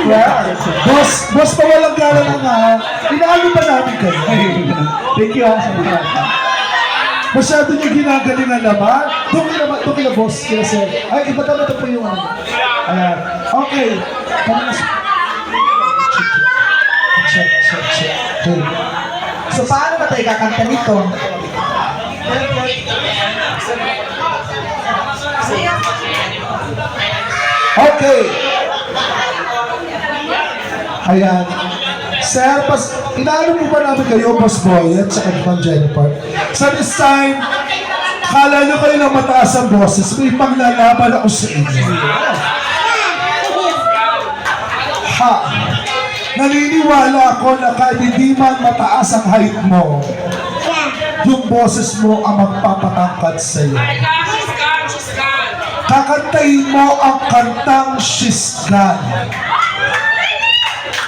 Yeah. Boss pa walang gala lang ha. Inaano ba namin kayo? Thank you, ha. Masyado niyo ginagalingan naman. Doon kila boss, kila sir. Ay, iba tama ito po yung ano. Ayan. Okay. Check. Okay. So paano ba tayo kakanta nito? Okay. Ayan. Sir, inaano mo ba namin kayo, Boss Boy, at saka ni Jennifer? Sa this time, kala nyo kayo ng mataas ang boses, may paglalaban ako sa inyo. Ha! Naniniwala ako na kahit hindi man mataas ang height mo, yung boses mo ang magpapatangkad sa'yo. Kakantahin mo ang kantang She's Gone.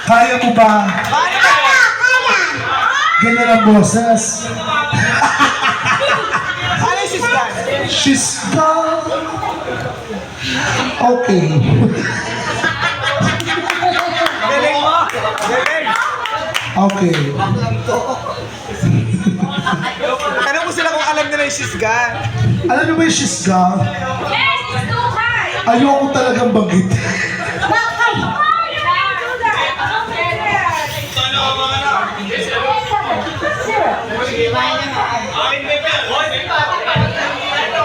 Kaya mo ba? Ganyan ang boses. Ano yung She's Gone? She's gone. Okay. Galing mo! Galing! Okay. Tanong mo sila kung alam nila yung She's Gone. Alam niyo ba yung She's gone? Yes, it's too high. Ayoko talagang bagit.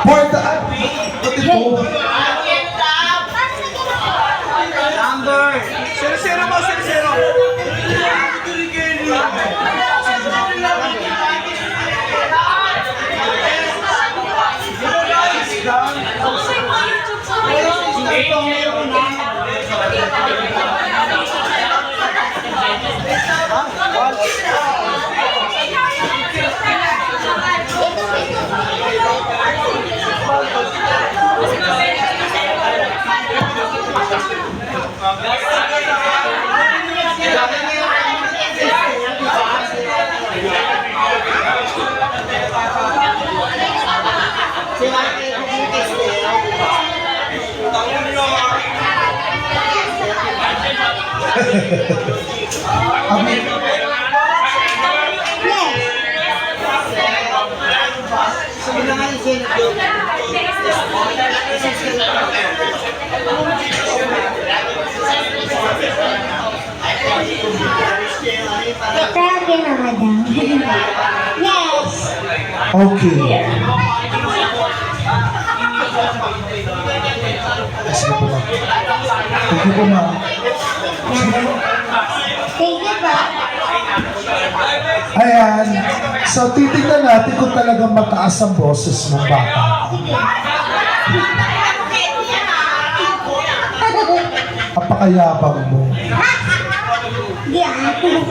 For the... Pati po. Number! Zero mo, zero. Tawagin na, madam. Yes! Okay. Sige po, ma'am. Thank you po, ma'am. Thank you po. Ayan. So, titignan natin kung talagang mataas ang boses ng bata. Apakayabang mo. Di ako.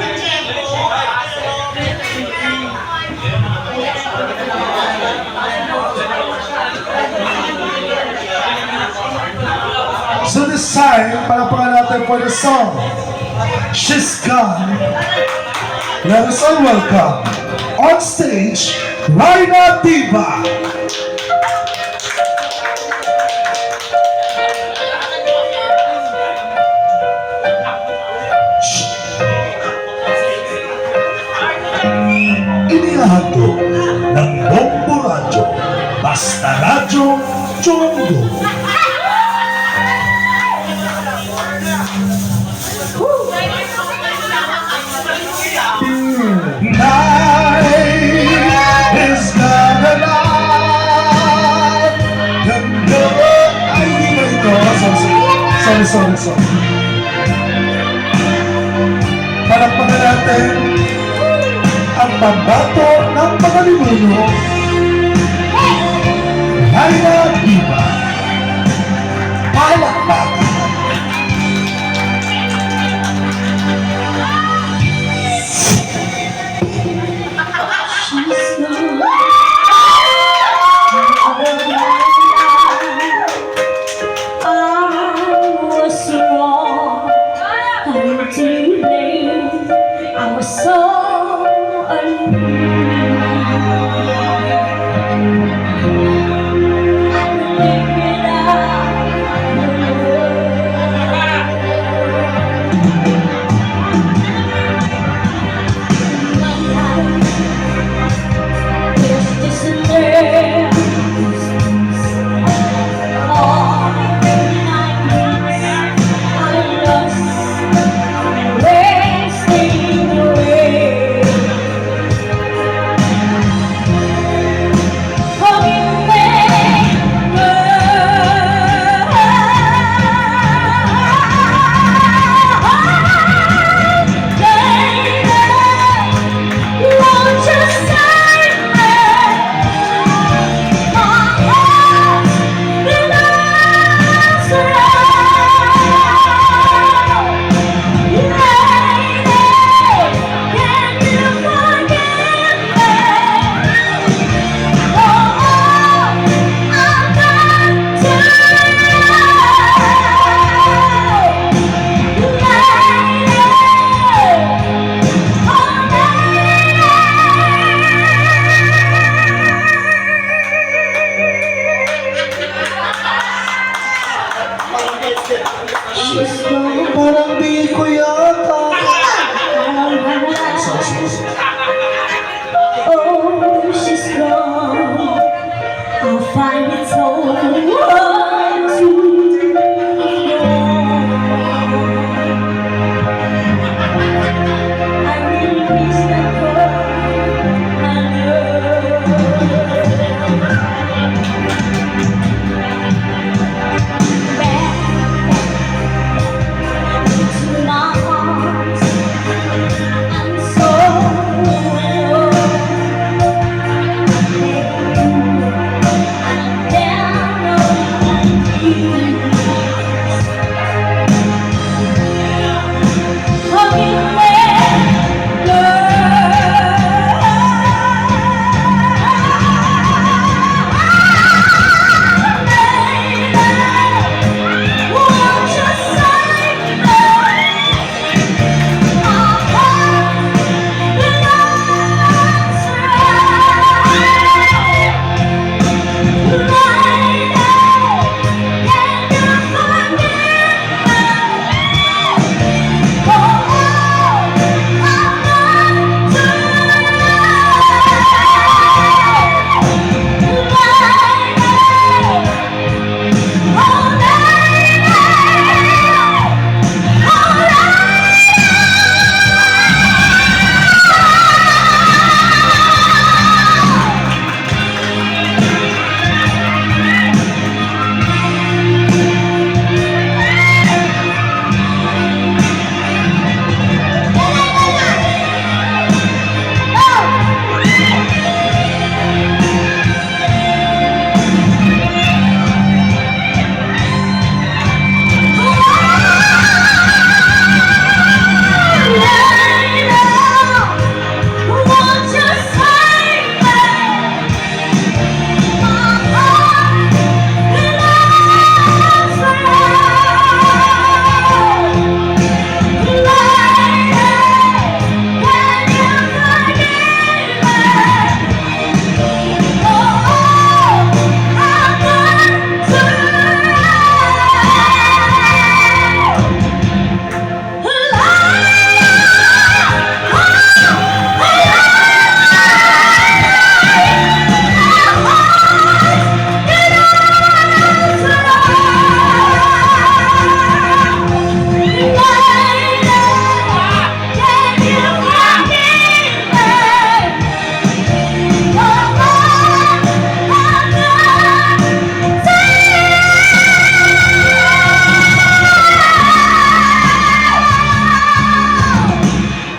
So this time, palapakan natin for the song, She's Gone. Let us all welcome, on stage, Raina Diva. Inihahandog ng Bombo Radyo, Basta Radyo, Chongo. Is not alive. The love ay di ba ito? Sorry. Palakpakan natin ang pambato ng pagalimuno. Raina Diva. Palakpakan. Parang di ko yata. Oh, she's gone. I'll find it so hard to ignore. I really miss that girl I love. Back into my arms, I'm so in love. I'm down on my knees, hugging that girl. Won't you say our hearts belong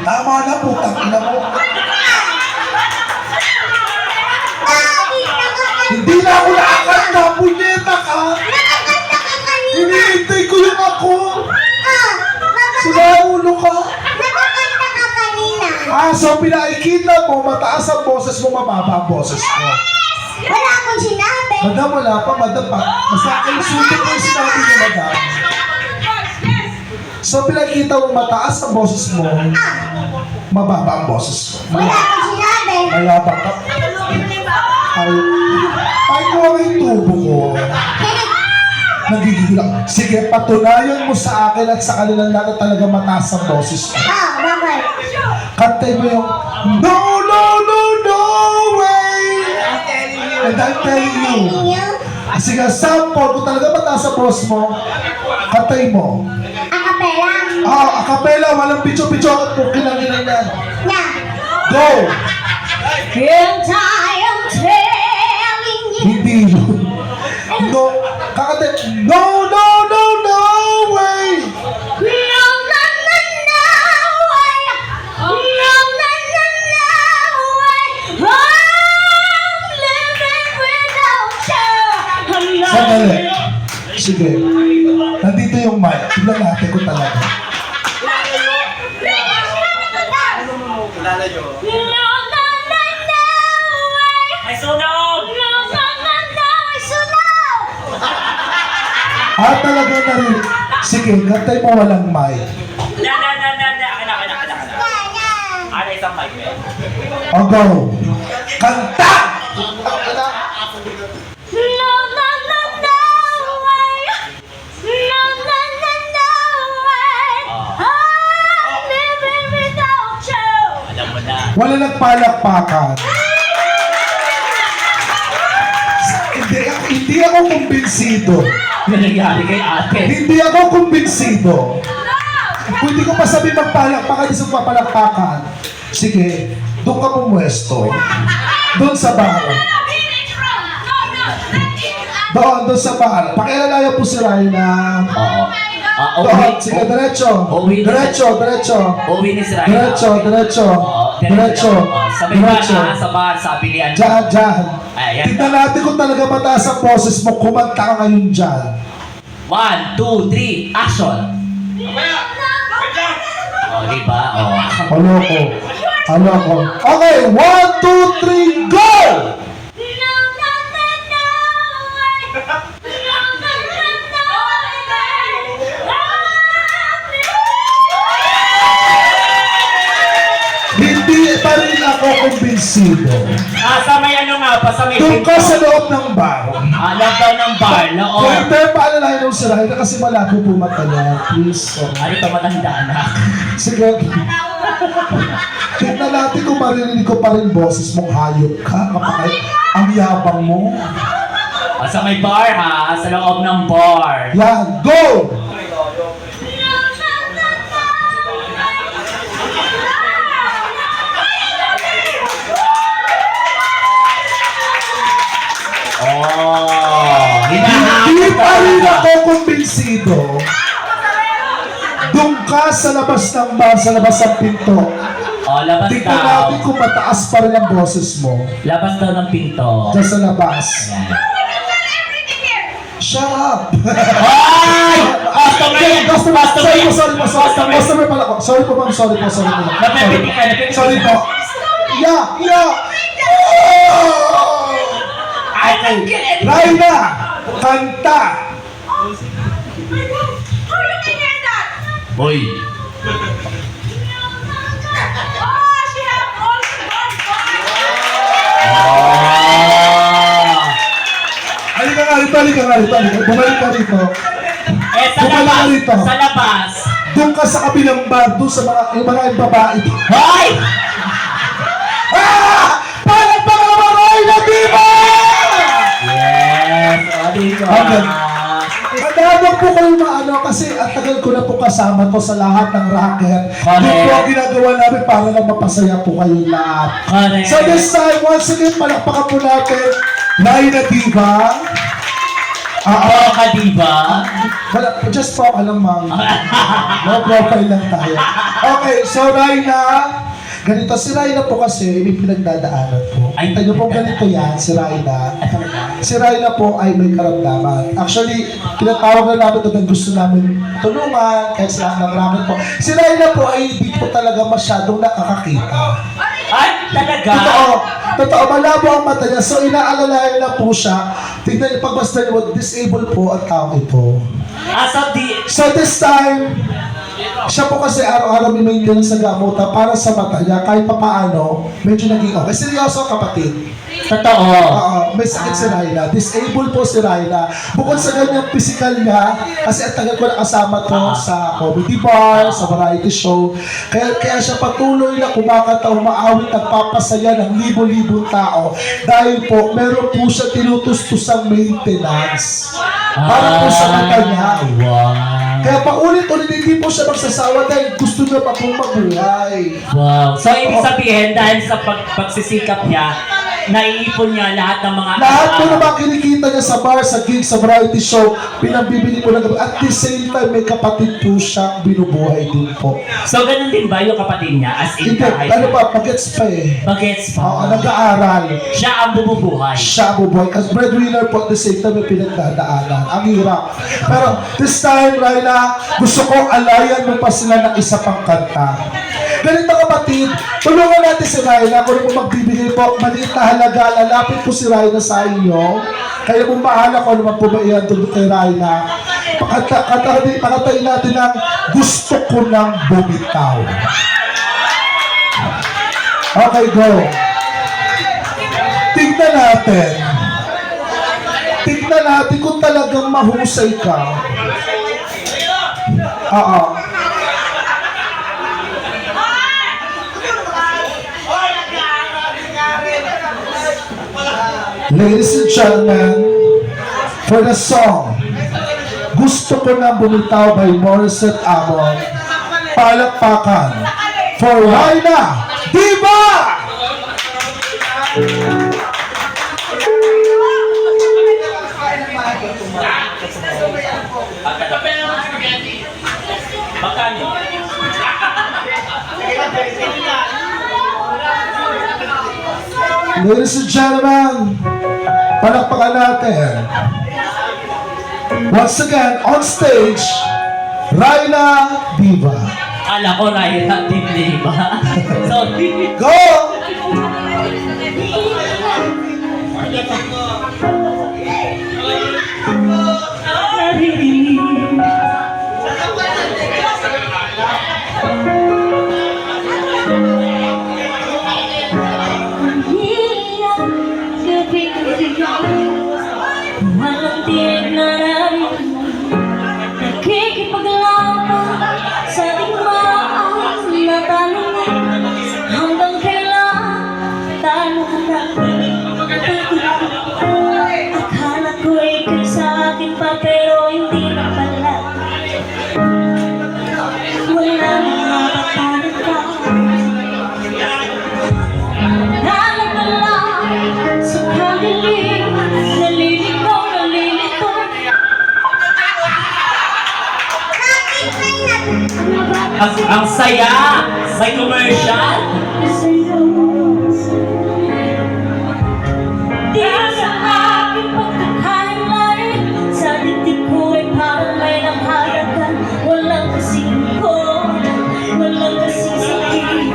Tama na po, tangina mo. Hindi na ako nakakanta, punyeta ka. Hinihintay ko yung ako. Sinaulo ka. So pinakikita mo, mataas ang boses mo, mababa ang boses mo. Wala akong sinabi. Madam, wala pa, madam pa. Basta kayo sulit ko yung sinabi niyo, madam. So pinakikita mo, mataas ang boses mo, mababa ang boses mo. Wala akong sinabi. Mayabang ka. Ay, kuha yung tubo ko. nagigigil ako. Sige, patunayan mo sa akin at sa kanila na talaga mataas ang boses mo. Bakit? Kantay mo yung no, no, no, no way! And I'm telling you. Sige, sample, kung talaga mataas ang boses mo, kantay mo. Acapella. Acapella, walang pitso-pitso at kinanginan yan. Na. Go! And I am telling you. Hindi yun. No, kakantay, no, no, no, no way! No, no, no, no way. No, no, no, no way. I'm living without you. Sandali. Sige. Nandito yung mic. Tignan natin kung talaga. Kilala nyo. No, no, no, no way. Ay, sunog! No, no, no, no, sunog. Talaga na rin. Sige, kantay mo walang mic. Na. Ano isang mic, man? O, go. Kanta! No, no, no, no way. No, no, no, no way. I'm living without you. Alam mo na. Wala nagpalakpakan. Hindi ako kumbinsido. Ano nangyari kay ate? Hindi ako kumbinsido. Kung hindi ko pa sabi magpalakpakan, isang papalakpakan. Sige, doon ka pumwesto. Doon sa bar. Doon sa bar. Pakilalayo po si Raina. Oo. Doon, sige, diretso. Diretso. Uwi ni Sir Diretso. Sa may bar, sa bar, sa pilihan. Diyan. Ayan. Tignan natin kung talaga mataas ang boses mo. Kumanta ka ngayon dyan. 1, 2, 3, action! O, diba? O. Aloko. Okay, 1, 2, 3, go! No, no, no, no way. No, no, no, no way. Hindi pa rin ako kumbinsido. Sa may ano nga pa, sa may Doon ka sa loob ng bar. Alam daw ng bar, loob. Waiter, paalalahin mo si Raina kasi malabo po mata niya. Please. Ano ito matanda na? Sige. Tignan natin kung maririnig ko pa rin boses mong hayop ka. Kapag ang yabang mo. Sa may bar ha, sa loob ng bar. Yan, go! Hindi pa rin ako kumbinsido. Doon ka sa labas ng bar, sa labas ng pinto. Labas Tignan daw. natin kung mataas pa rin ang boses mo. Labas daw ng pinto. Diyan sa labas. Ayan. Shut up! Ay! Customer pala ko. Sorry po ma'am, sorry po. Napipitik ka, napipitik ka. Sorry po. Yeah! I can get it! Raina! Kanta! How you can hear that? Boy! Oh, she have all the bad Halika nga rito. Bumalik ka rito. Sa Bumalik ka labas! rito. Sa labas! Doon ka sa kabilang bar, doon sa mga babae. Hoy! Parang mga Raina, di ba? Yes! O, dito Okay. Madamag po kayo maano kasi at tagal ko na po kasama to sa lahat ng racket. Correct. Yun po ang ginagawa namin para lang mapasaya po kayong lahat. Correct. So this time, once again, palakpakan po natin. Raina Diva. Oo ka, diba? Wala, just po alam ma'am. No profile lang tayo. Okay, so Raina, ganito si Raina po kasi may pinagdadaanan po. Ay, Tayo po ganito yan, si Raina. At talaga? Si Raina po ay may karamdaman. Actually, tinatawag na namin ito dahil gusto namin tulungan, kahit sa lahat ng ramen po. Si Raina po ay hindi po talaga masyadong nakakakita. Ay, talaga? Totoo, malabo ang mata niya. So, inaalalayan na po siya. Tignan niyo, pagbasta niyo, disabled po ang tao ito. So So, this time, Siya po kasi araw-araw may maintenance sa gamutan para sa mata niya, kahit papaano, medyo naging okay. Seryoso, kapatid. Totoo. Oo, may sakit si Ryla. Disabled po si Ryla. Bukod sa ganyang physical niya, kasi ang tagal ko nakasama to sa comedy bar, sa variety show. Kaya siya patuloy na kumakanta, umaawit, nagpapasaya ng libo-libong tao. Dahil po, meron po siya tinutustusang maintenance. Para po sa mata niya. Wow. Kaya paulit-ulit hindi po siya magsasawa dahil gusto niya pa pong mabuhay. Wow. So, ibig sabihin, dahil sa pagsisikap niya, naiipon niya lahat ng mga... Lahat po naman kinikita niya sa bar, sa gig, sa variety show, pinabibili po ng gabi. At the same time, may kapatid po siyang binubuhay din po. So, ganun din ba yung kapatid niya? As in, Hindi, ano pa, pag-gets pa eh. Bagets Oo, pa. nag-aaral. Siya ang bumubuhay. Siya bubuhay. Kasi breadwinner po at the same time, may pinagdadaanan. Ang hirap. Pero this time, Ryla, gusto ko alayan mo pa sila ng isa pang kanta. Ganito kapatid, tulungan natin si Ryla. Kung ano po magbibigay po, maliit na halaga, lalapit po si Ryla sa inyo. Kaya kung bahala ko naman po ba ihandog kay Ryla. Pakatayin natin ang gusto ko ng bumitaw. Okay, go. Tignan natin. Tignan natin kung talagang mahusay ka. Oo. Ladies and gentlemen, for the song Gusto Ko Na Bumitaw by Morissette Amon, palakpakan for Ryla Diva! Magkano? Ladies and gentlemen, palakpakan natin. Once again, on stage, Ryla Diva. Ala ko, Ryla, di ba? Sorry. Go! Walang tinig na narinig, nakikipaglaban sa digmaan na tanongin, hanggang kailan tayo akala ko ikay sa akin pa pero hindi na pala. Wala nang mapapalad ka, nalagala sa kagaling, naliligaw, nalilito. Ang saya! May commercial! Di sa aking pagkakahilain, sa dibdib ko ay parang may namhalagan. Walang kasing ko, walang kasing sakit.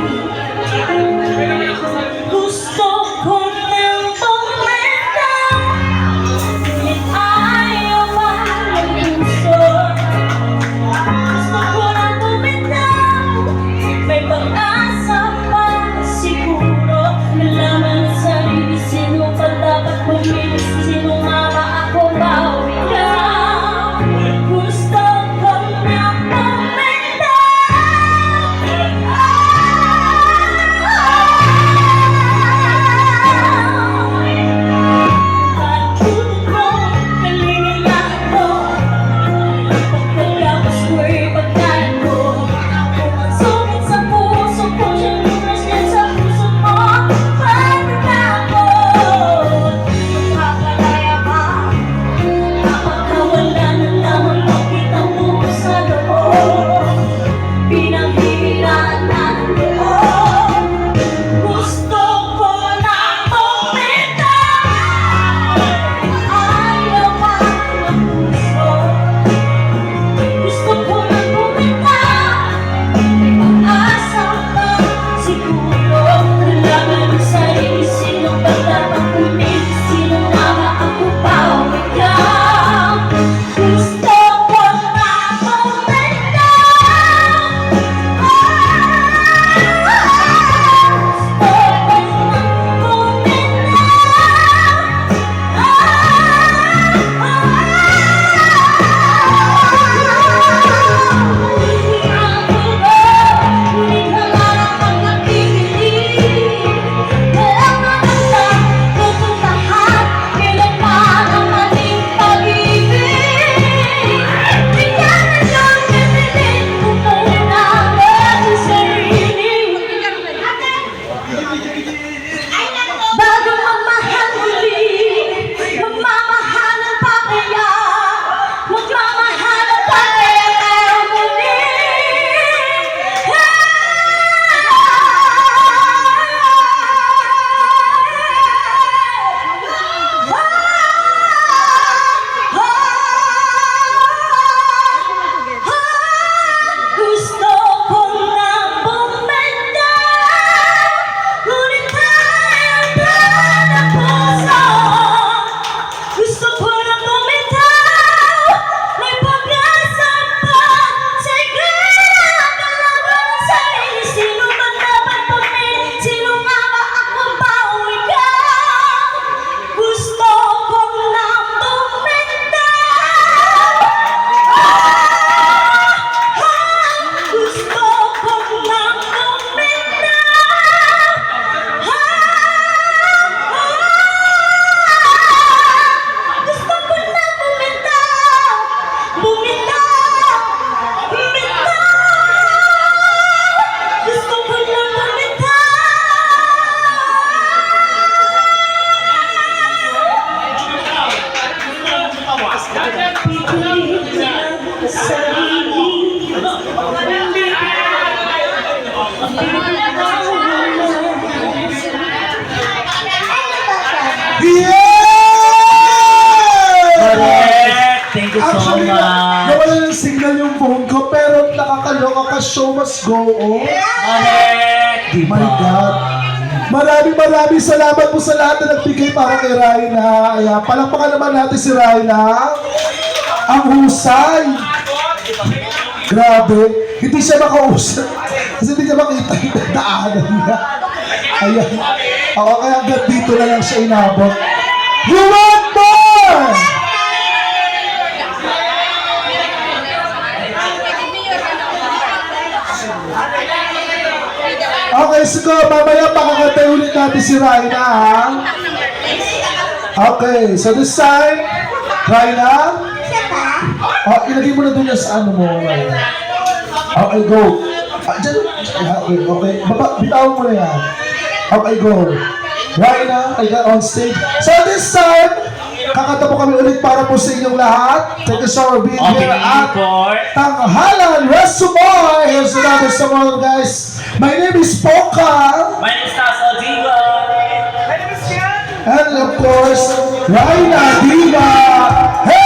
Gusto ko nang bumitaw, ngunit ayaw ang puso. Gusto ko nang bumitaw, may pag-asa pa siguro. Nalaman sa sarili, sino pa dapat pumili, sino mama ako ba o ikaw? Gusto ko nang bumitaw. Yeah! Correct! Thank you so Actually, much. nawala ng signal yung phone ko, pero nakakaloka ka, show must go on. Correct! Diba? My God. Maraming salamat po sa lahat na nagbigay para kay Raina. Ayan, palakpakan naman natin si Raina. Ang husay. Grabe. Hindi siya makausap. Kasi hindi niya makita yung daanan niya. Ayan. Ako kaya hanggang dito na lang siya inabot. You want more? Okay, siguro mamaya pakakantay ulit natin si Raina, ha? Okay, so this time, Raina? Oh, ilagay mo na doon sa ano mo, Raina. Okay, go. Dyan. Okay. Bitawan mo na yan. Okay, go. Raina, I got on stage. So this time, kakanta po kami ulit para po sa inyong lahat. Thank you so much for being Okay, here at for Tanghalan Resumoy. Here's another song, guys. My name is Poka. my name is Tasso Diva. And of course, Raina Diva. Hey!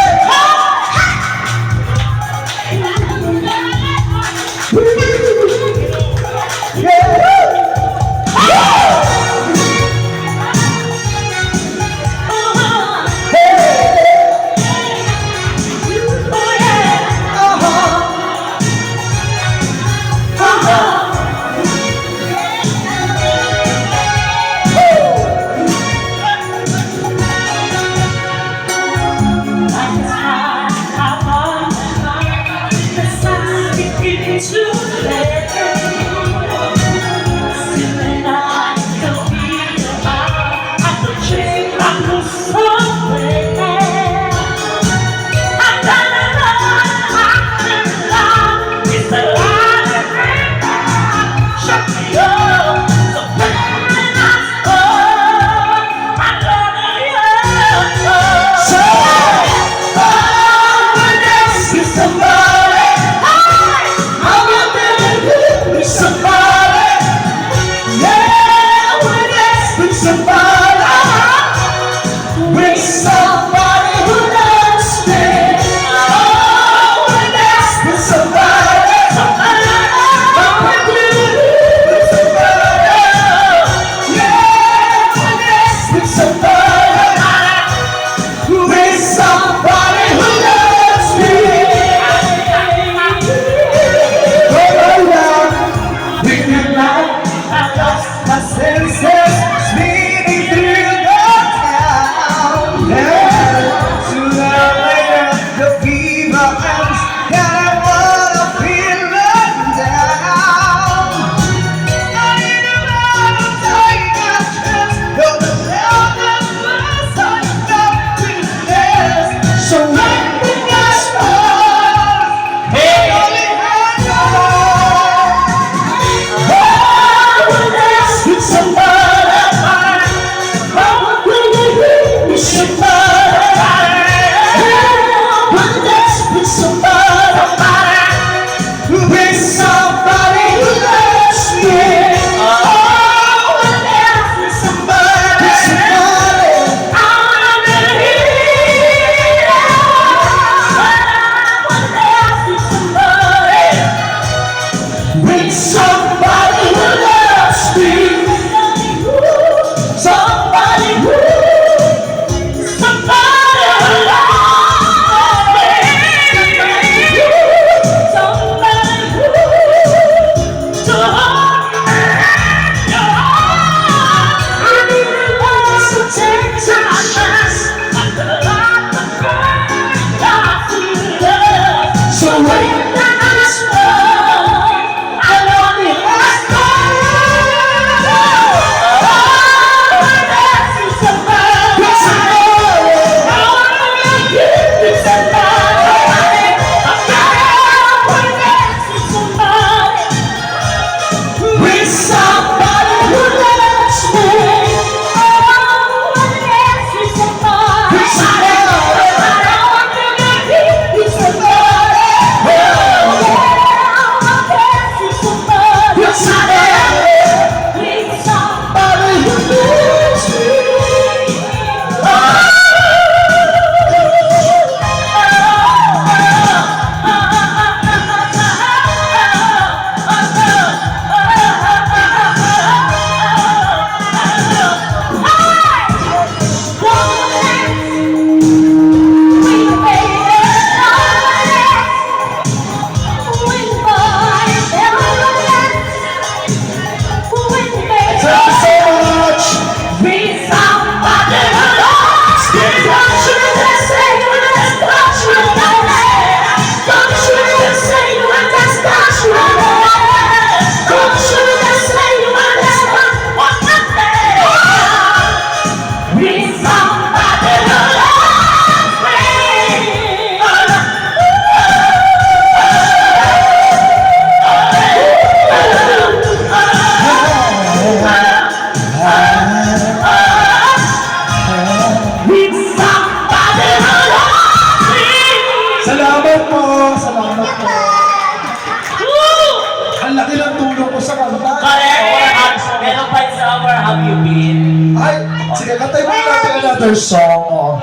laki ng tulong ko sa kanta. Correct! Meron pa sa Where Have You Been? Ay, sige, kantay mo natin another song.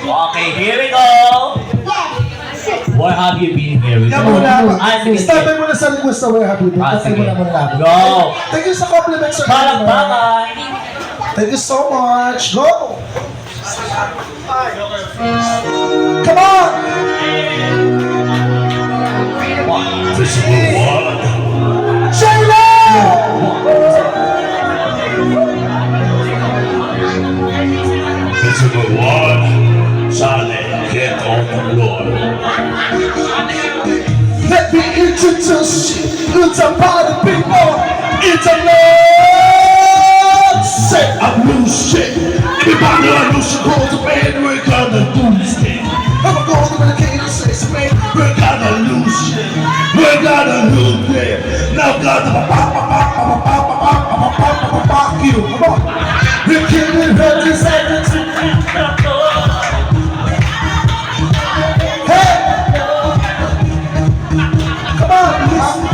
Okay, here we go! Where have you been? Here we Yan go. muna. Sige, Start sige. mo na sa request na Where Have You Been. Ah, Kantay sige. mo na muna natin. Go! Thank you sa compliments. sir. Palakpakan! Thank you so much. Go! Come on! J-Lo! Visible one, Charlie, get on the floor. Let me introduce you. It's a party people. It's a love set. I'm loose shit. Everybody on loose shit, go to bed, we're gonna do this thing. I'm going to the king and say, man. We're gonna lose shit. We're gonna lose it. Now gonna Fuck you. Come on. The king is ready. Hey! Come on, listen.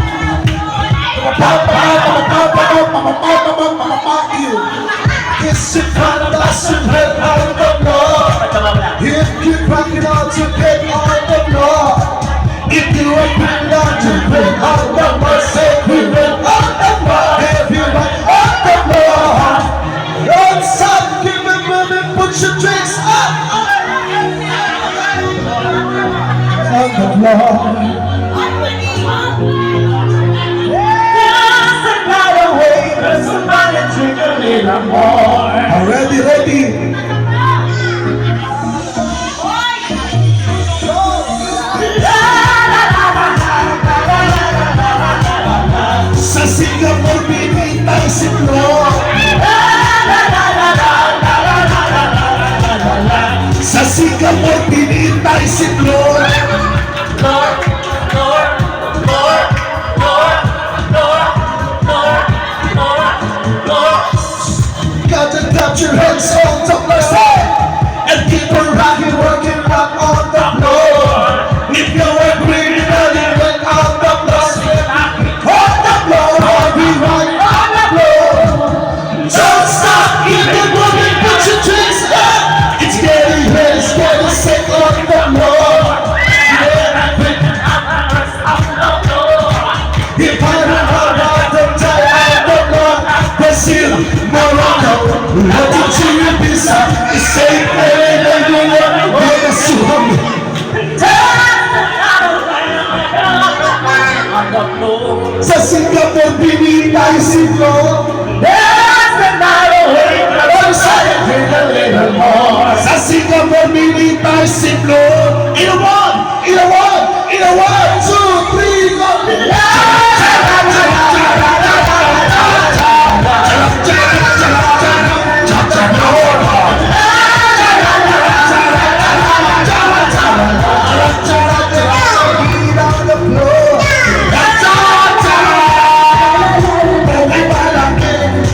Fuck you. It's a fantastic head on the floor. If you rock it out to get on the floor. If you are pretty on to get on the floor, say we will on the floor. Everybody on the floor. Don't stop, give me money, put your drinks up. On the floor. Ready, ready. Sa Singapore, bibitay si Flo. Sa Singapore, binitay si Flo. Gotta clap your hands on the floor and keep on rocking, working, rock on the floor. If you were greedy, then you went on the floor. On the floor, everyone on the floor. Don't stop, keep it moving, put your drinks up. It's getting red, it's getting sick on the floor. If I don't have all the time on the floor, Brazil, Morocco, Argentina, Pisa, it's safe, everyone, Venezuela. Sa Singapore, binitay si Flo. Sa Singapore, binitay si Flo. In a one, two, three, go.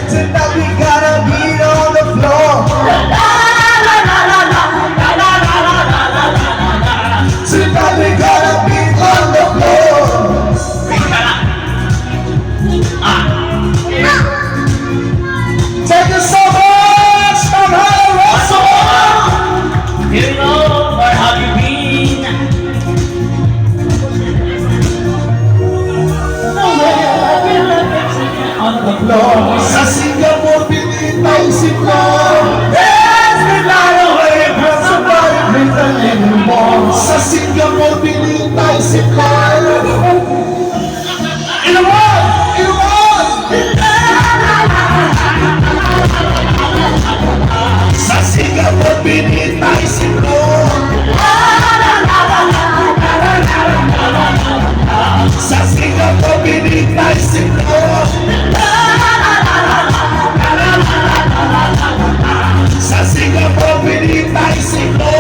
Tonight we gotta beat on the floor. Tonight we gotta beat on the floor. Thank you so much from Hannah Russell. Here we go! Where have you been? On the floor. Sa Singapore, binitay si Flo. Sa Singapore, binitay si Flo. In a one, in a one. Sa Singapore, binitay si Flo. Sa Singapore, binitay si Flo. Sa Singapore, binitay si Flo.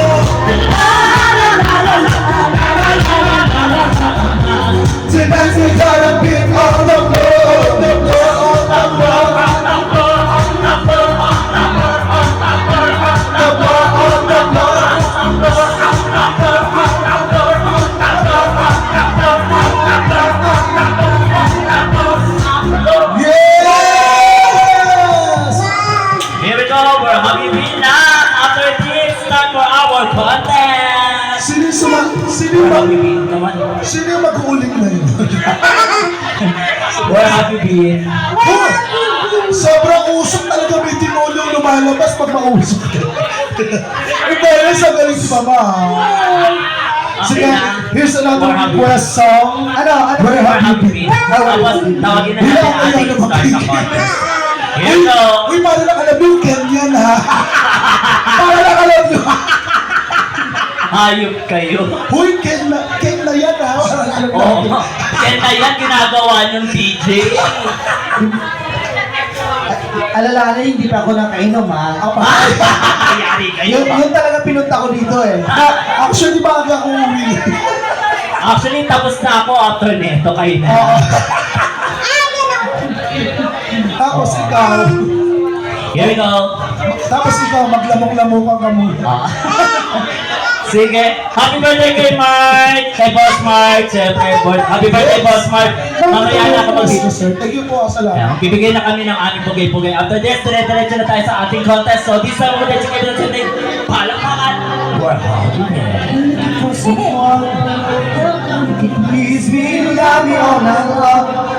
Tonight we gotta beat on the floor, on the floor, on the floor, on the floor, on the floor, on the floor, on the floor, on the floor, on the floor, on the floor, on the floor, on the floor, on the floor, on the floor, on the floor, on the floor. mag-uuling na yun. Where have you been? Sobrang usok talaga may tinulong lumalabas pag mausok. Ito yun sa galing si Mama. Sige, here's another request song. Ano? Where have you been? Tapos, tawagin na natin ang ating start na contest. Here you go. Uy, para lang alam yung Kenyan ha. Para lang alam nyo. Hayop kayo. Uy, Ken na yan ha. Para lang alam Oo. natin. Kaya na yan ginagawa ng DJ. Alala na, hindi pa ako nakainom ha. Yari kayo. Yun talaga pinunta ko dito eh. Actually, baga ako uwi. Actually, tapos na ako after neto kayo na. Oo. Tapos ikaw, Here we go. maglamok-lamukan ka muna. Sige. Happy birthday kay Mark! Kay Boss Mark! Siyempre, happy birthday, Boss Mark! Mamaya na kapag Thank you, sir. Thank you po, salamat. Ayan, bibigay na kami ng aming pugay-pugay. After this, dire-diretso na tayo sa ating contest. So, this time, we're check out natin. Palakpakan! We're having Please be love me all night long.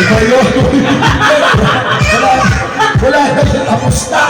Iba yun. Wala na siya, tapos na.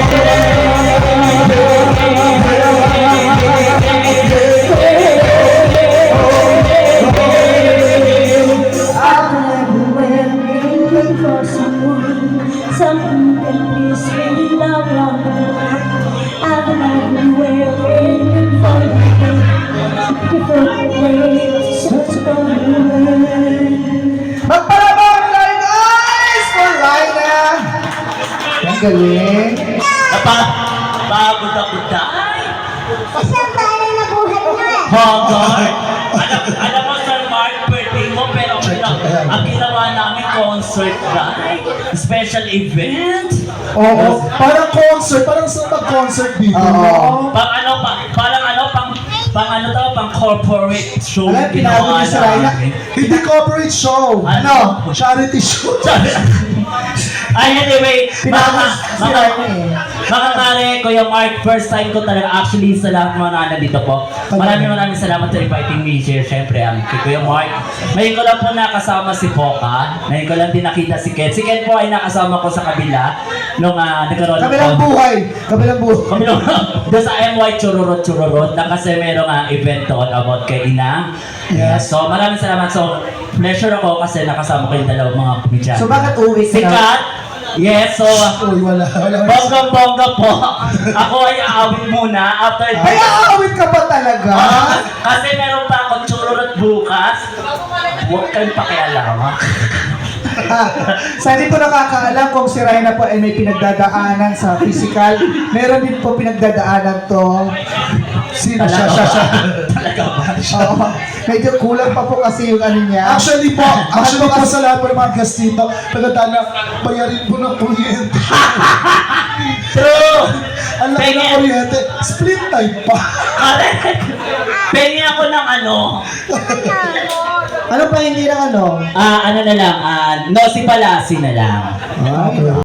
Yeah. galing. Napapagod-agod. Isang tayo na buhay mo eh. Hogard. Alam mo, Sir Mark, birthday mo, pero ang ginawa namin concert night. Special event. Oo, parang concert, parang sa mag-concert dito. Oo. Pang corporate show. Alam, pinagod niyo sa Raya. Hindi corporate show. Ano? Charity show. Ay, anyway, Pinagod si Raya eh. mga kare, Kuya Mark, first time ko talaga actually sa lahat ng mga nandito po. Maraming salamat sa inviting me here. Siyempre, ang kay Kuya Mark. Ngayon ko lang po nakasama si Poca. Ngayon ko lang din nakita si Ken. Si Ken po ay nakasama ko sa kabila nung nagkaroon Kabilang buhay. Kabilang buhay. kami nung doon sa MY Chururot na kasi merong event doon about kay Ina. Yes. So maraming salamat. So pleasure ako kasi nakasama ko yung dalawang mga komedyan. So bakit uwi ka Si na? Kat. Yes, so Uy, wala. bongga po. Ako ay aawit muna after Ay, aawit ka ba talaga? kasi meron pa akong chururot bukas. Huwag kayong pakialam. Sa hindi ko nakakaalam kung si Ryan po ay may pinagdadaanan sa physical, meron din po pinagdadaanan to. Sino siya? Talaga ba? Oo. Medyo kulang pa po kasi yung ano niya. Actually po sa lahat po ng mga guest dito, pagkatala, bayarin po ng kuryente. True! Ang laki ng kuryente, split type pa. Correct! Pengi ako ng ano. Ano pa hindi na ano? Ano na lang, no si Palasi na lang. Ah,